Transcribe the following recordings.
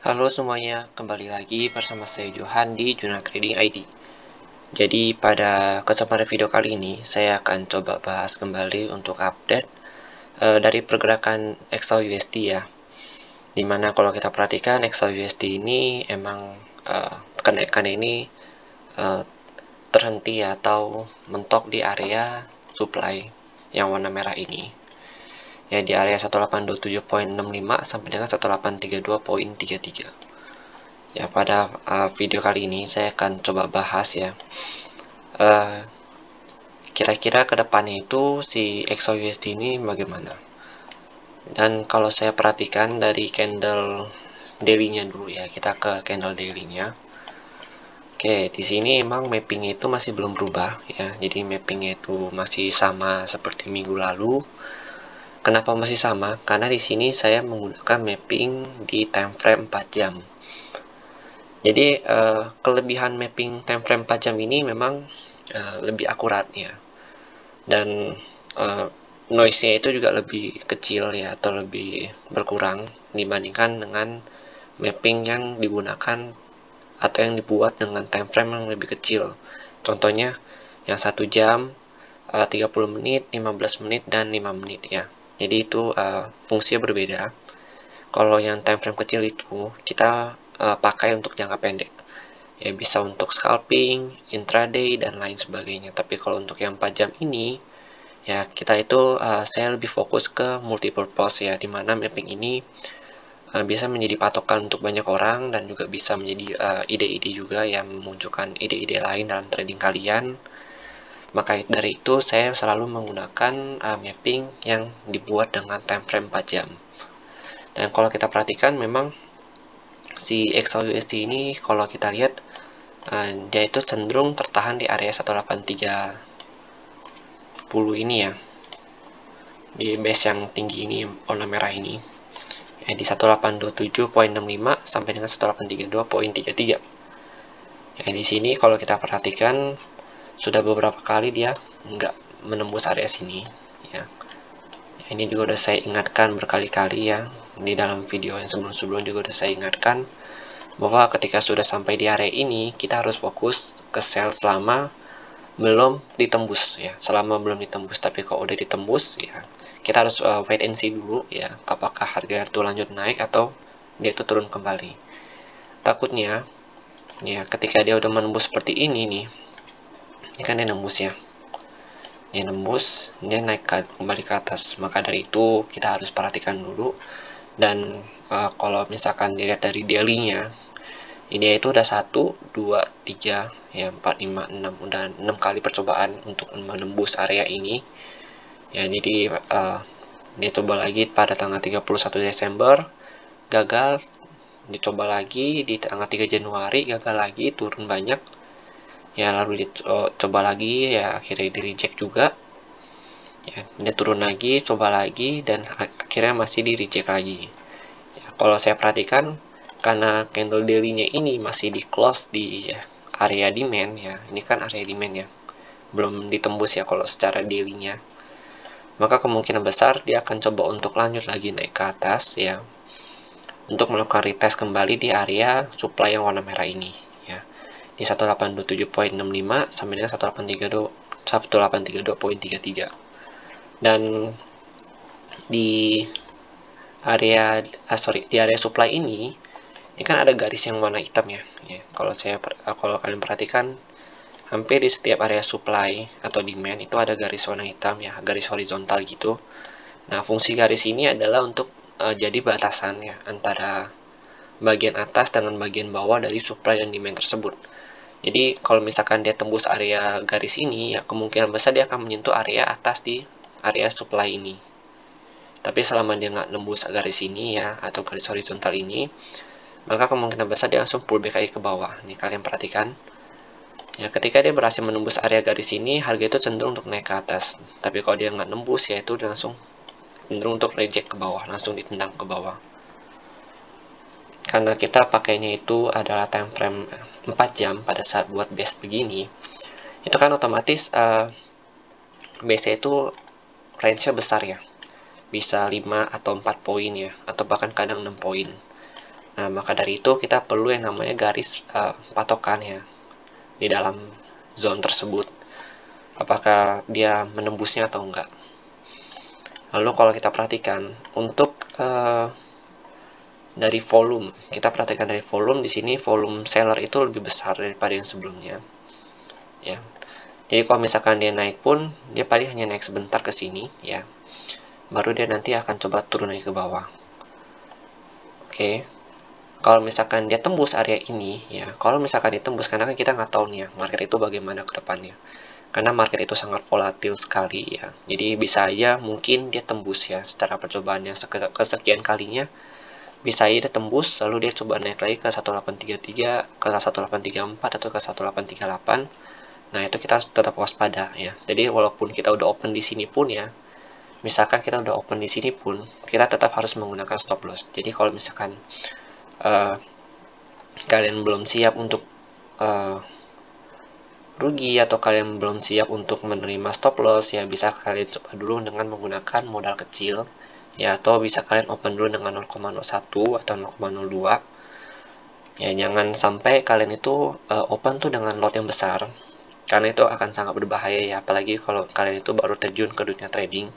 Halo semuanya, kembali lagi bersama saya Johan di Jurnal Trading ID. Jadi pada kesempatan video kali ini, saya akan coba bahas kembali untuk update dari pergerakan XAUUSD ya. Dimana kalau kita perhatikan XAUUSD ini emang kenaikan ini terhenti atau mentok di area supply yang warna merah ini. Ya, di area 1827.65 sampai dengan 1832.33. Ya, pada video kali ini saya akan coba bahas ya, kira-kira ke depannya itu si XAUUSD ini bagaimana. Dan kalau saya perhatikan dari candle daily-nya dulu ya, kita ke candle daily-nya. Oke, di sini emang mapping itu masih belum berubah ya, jadi mappingnya itu masih sama seperti minggu lalu. Kenapa masih sama? Karena di sini saya menggunakan mapping di time frame 4 jam. Jadi kelebihan mapping time frame 4 jam ini memang lebih akurat ya, dan noise-nya itu juga lebih kecil ya, atau lebih berkurang dibandingkan dengan mapping yang digunakan atau yang dibuat dengan time frame yang lebih kecil. Contohnya yang 1 jam, 30 menit, 15 menit, dan 5 menit ya. Jadi itu fungsinya berbeda. Kalau yang time frame kecil itu kita pakai untuk jangka pendek ya, bisa untuk scalping, intraday, dan lain sebagainya. Tapi kalau untuk yang 4 jam ini ya, kita itu saya lebih fokus ke multipurpose ya, dimana mapping ini bisa menjadi patokan untuk banyak orang dan juga bisa menjadi ide-ide juga yang memunculkan ide-ide lain dalam trading kalian. Maka dari itu saya selalu menggunakan mapping yang dibuat dengan time frame 4 jam. Dan kalau kita perhatikan memang si XAUUSD ini kalau kita lihat dia itu cenderung tertahan di area 1830 ini ya, di base yang tinggi ini, warna merah ini ya, di 1827.65 sampai dengan 1832.33 ya. Di sini kalau kita perhatikan sudah beberapa kali dia nggak menembus area sini ya. Ini juga udah saya ingatkan berkali-kali ya, di dalam video yang sebelum-sebelum juga udah saya ingatkan bahwa ketika sudah sampai di area ini kita harus fokus ke sell selama belum ditembus ya, selama belum ditembus. Tapi kalau udah ditembus ya, kita harus wait and see dulu ya, apakah harga itu lanjut naik atau dia itu turun kembali. Takutnya ya, ketika dia udah menembus seperti ini nih, ini kan dia nembus ya, dia nembus, dia naik kembali ke atas. Maka dari itu kita harus perhatikan dulu. Dan kalau misalkan dilihat dari daily-nya, ini itu udah 1, 2, 3 ya, 4, 5, 6, udah 6 kali percobaan untuk menembus area ini ya. Jadi dia coba lagi pada tanggal 31 Desember gagal, dicoba lagi di tanggal 3 Januari gagal lagi, turun banyak ya, lalu dicoba lagi ya, akhirnya di reject juga ya, dia turun lagi, coba lagi, dan akhirnya masih di reject lagi ya. Kalau saya perhatikan, karena candle daily-nya ini masih di close di area demand ya, ini kan area demand ya, belum ditembus ya kalau secara daily-nya, maka kemungkinan besar dia akan coba untuk lanjut lagi naik ke atas ya, untuk melakukan retest kembali di area supply yang warna merah ini ya, di 1827.65 sampai dengan 1832.33. Dan di area di area supply ini kan ada garis yang warna hitam ya. Kalau kalian perhatikan, hampir di setiap area supply atau demand itu ada garis warna hitam ya, garis horizontal gitu. Nah, fungsi garis ini adalah untuk jadi batasan ya, antara bagian atas dengan bagian bawah dari supply dan demand tersebut. Jadi kalau misalkan dia tembus area garis ini ya, kemungkinan besar dia akan menyentuh area atas di area supply ini. Tapi selama dia nggak nembus garis ini ya, atau garis horizontal ini, maka kemungkinan besar dia langsung pullback lagi ke bawah. Nih kalian perhatikan ya, ketika dia berhasil menembus area garis ini, harga itu cenderung untuk naik ke atas. Tapi kalau dia nggak nembus ya, itu dia langsung cenderung untuk reject ke bawah, langsung ditendang ke bawah. Karena kita pakainya itu adalah time frame 4 jam pada saat buat base begini, itu kan otomatis base itu range-nya besar ya, bisa 5 atau 4 poin ya, atau bahkan kadang 6 poin. Nah, maka dari itu kita perlu yang namanya garis patokan ya di dalam zone tersebut, apakah dia menembusnya atau enggak. Lalu kalau kita perhatikan untuk dari volume, kita perhatikan dari volume, di sini volume seller itu lebih besar daripada yang sebelumnya ya. Jadi kalau misalkan dia naik pun dia paling hanya naik sebentar ke sini ya, baru dia nanti akan coba turun lagi ke bawah. Oke, kalau misalkan dia tembus area ini ya, kalau misalkan ditembus, karena kan kita nggak tahu nih ya market itu bagaimana ke depannya, karena market itu sangat volatil sekali ya. Jadi bisa aja mungkin dia tembus ya secara percobaannya kesekian kalinya, bisa aja dia tembus lalu dia coba naik lagi ke 1833, ke 1834 atau ke 1838. Nah, itu kita harus tetap waspada ya. Jadi walaupun kita udah open di sini pun ya, misalkan kita udah open di sini pun, kita tetap harus menggunakan stop loss. Jadi kalau misalkan kalian belum siap untuk rugi atau kalian belum siap untuk menerima stop loss ya, bisa kalian coba dulu dengan menggunakan modal kecil ya, atau bisa kalian open dulu dengan 0,01 atau 0,02 ya. Jangan sampai kalian itu open tuh dengan lot yang besar, karena itu akan sangat berbahaya ya, apalagi kalau kalian itu baru terjun ke dunia trading.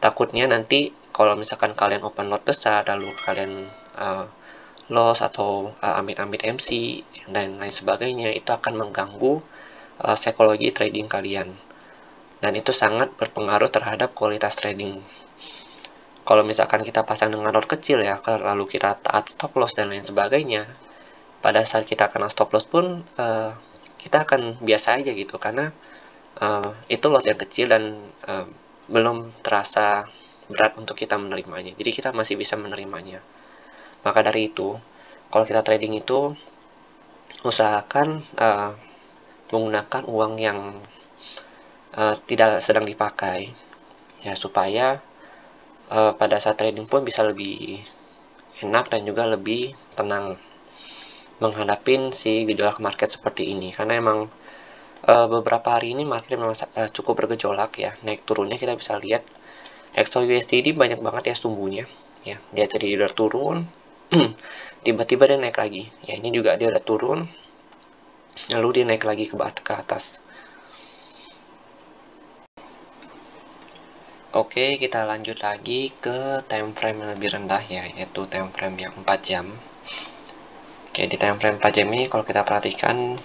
Takutnya nanti kalau misalkan kalian open lot besar lalu kalian loss atau amit-amit MC dan lain sebagainya, itu akan mengganggu psikologi trading kalian, dan itu sangat berpengaruh terhadap kualitas trading. Kalau misalkan kita pasang dengan lot kecil ya, lalu kita taat stop loss dan lain sebagainya, pada saat kita kena stop loss pun kita akan biasa aja gitu, karena itu lot yang kecil dan belum terasa berat untuk kita menerimanya, jadi kita masih bisa menerimanya. Maka dari itu, kalau kita trading itu usahakan menggunakan uang yang tidak sedang dipakai ya, supaya pada saat trading pun bisa lebih enak dan juga lebih tenang menghadapi si gejolak market seperti ini. Karena emang beberapa hari ini market memang cukup bergejolak ya, naik turunnya kita bisa lihat. XAUUSD ini banyak banget ya sumbunya ya, dia jadi udah turun tiba-tiba dia naik lagi ya, ini juga dia udah turun lalu dia naik lagi ke atas. Oke, kita lanjut lagi ke time frame yang lebih rendah ya, yaitu time frame yang 4 jam. Oke, di time frame 4 jam ini kalau kita perhatikan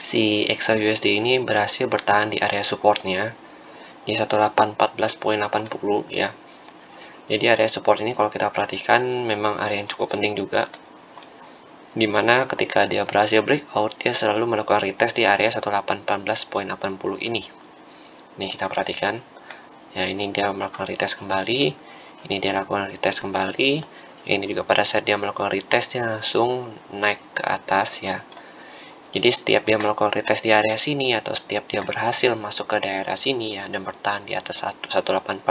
si XAUUSD ini berhasil bertahan di area supportnya di 1814.80 ya. Jadi area support ini kalau kita perhatikan memang area yang cukup penting juga, dimana ketika dia berhasil breakout, dia selalu melakukan retest di area 1814.80 ini. Nih kita perhatikan ya, ini dia melakukan retest kembali, ini dia lakukan retest kembali, ini juga pada saat dia melakukan retest dia langsung naik ke atas ya. Jadi setiap dia melakukan retest di area sini atau setiap dia berhasil masuk ke daerah sini ya dan bertahan di atas 1814.80,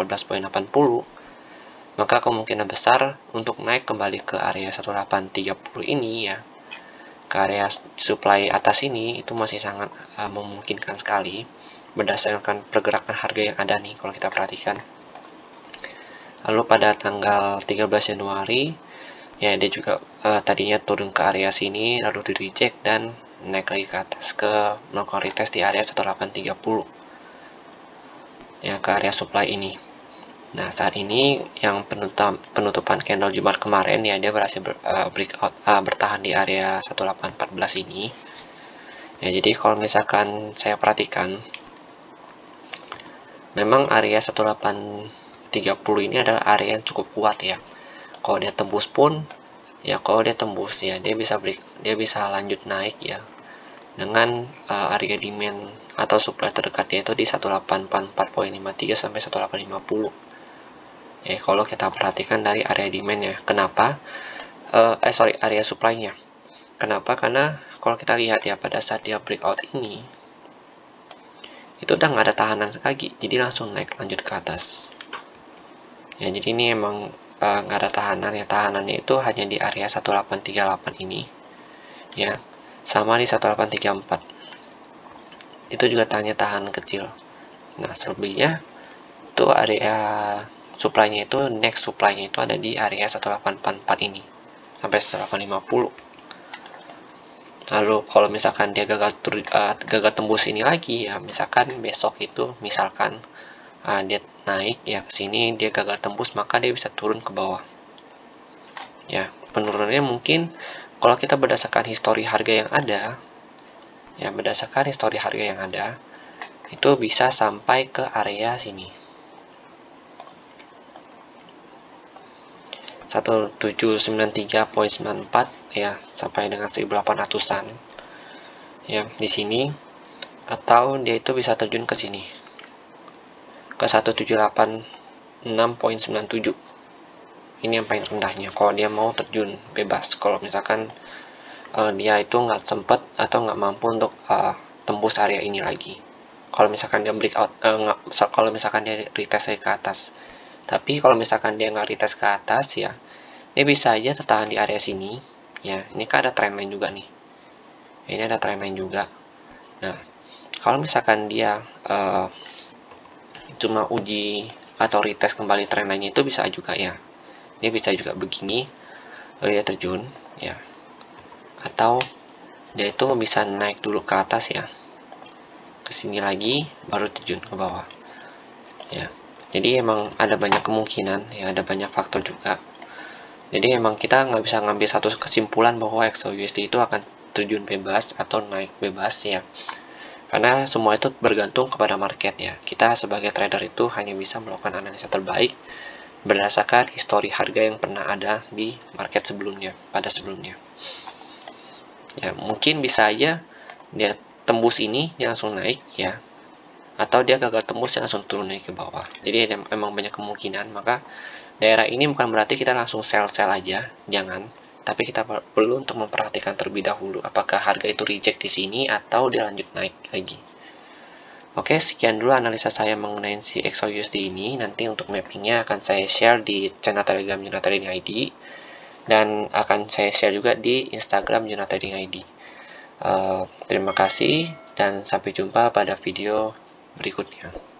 maka kemungkinan besar untuk naik kembali ke area 1830 ini ya, ke area supply atas ini, itu masih sangat memungkinkan sekali berdasarkan pergerakan harga yang ada nih kalau kita perhatikan. Lalu pada tanggal 13 Januari ya, dia juga tadinya turun ke area sini lalu di reject dan naik lagi ke atas ke melakukan retest di area 1830 ya, ke area supply ini. Nah, saat ini yang penutupan candle Jumat kemarin ya, dia berhasil breakout bertahan di area 1814 ini. Ya, jadi kalau misalkan saya perhatikan, memang area 1830 ini adalah area yang cukup kuat ya. Kalau dia tembus pun ya, kalau dia tembus ya, dia bisa lanjut naik ya dengan area demand atau supply terdekatnya itu di 1844.53 sampai 1850. Kalau kita perhatikan dari area demand ya, kenapa? Area supply-nya. Kenapa? Karena kalau kita lihat ya, pada saat dia breakout ini, itu udah nggak ada tahanan lagi, jadi langsung naik lanjut ke atas. Ya, jadi ini emang nggak ada tahanan ya, tahanannya itu hanya di area 1838 ini, ya, sama di 1834. Itu juga tahanan kecil. Nah, selebihnya itu area supply-nya itu, next supply-nya itu ada di area 1844 ini. sampai 108.50. Lalu kalau misalkan dia gagal tembus ini lagi, ya misalkan besok itu misalkan dia naik ya ke sini, dia gagal tembus, maka dia bisa turun ke bawah. Ya, penurunannya mungkin kalau kita berdasarkan histori harga yang ada, ya berdasarkan histori harga yang ada, itu bisa sampai ke area sini. 1793.94 ya, sampai dengan 1800-an. Ya, di sini atau dia itu bisa terjun ke sini. Ke 1786.97. Ini yang paling rendahnya kalau dia mau terjun bebas. Kalau misalkan dia itu nggak sempat atau nggak mampu untuk tembus area ini lagi. Kalau misalkan dia breakout, kalau misalkan dia retest ke atas. Tapi kalau misalkan dia nggak retest ke atas ya, dia bisa aja tertahan di area sini. Ya, ini kan ada trendline juga nih. Ini ada trendline juga. Nah, kalau misalkan dia cuma uji atau retest kembali trendline itu bisa juga ya. Dia bisa juga begini, lalu dia terjun ya. Atau dia itu bisa naik dulu ke atas ya, ke sini lagi baru terjun ke bawah ya. Jadi emang ada banyak kemungkinan ya, ada banyak faktor juga. Jadi emang kita nggak bisa ngambil satu kesimpulan bahwa XAUUSD itu akan terjun bebas atau naik bebas ya, karena semua itu bergantung kepada market ya. Kita sebagai trader itu hanya bisa melakukan analisa terbaik berdasarkan histori harga yang pernah ada di market sebelumnya, pada sebelumnya. Ya, mungkin bisa aja dia tembus ini, dia langsung naik ya. Atau dia gagal tembus, dia langsung turun naik ke bawah. Jadi emang banyak kemungkinan, maka daerah ini bukan berarti kita langsung sell aja, jangan. Tapi kita perlu untuk memperhatikan terlebih dahulu apakah harga itu reject di sini atau dia lanjut naik lagi. Oke, sekian dulu analisa saya mengenai si XAUUSD ini. Nanti untuk mappingnya akan saya share di channel Telegram Yuna Trading ID dan akan saya share juga di Instagram Yuna Trading ID. Terima kasih dan sampai jumpa pada video berikutnya.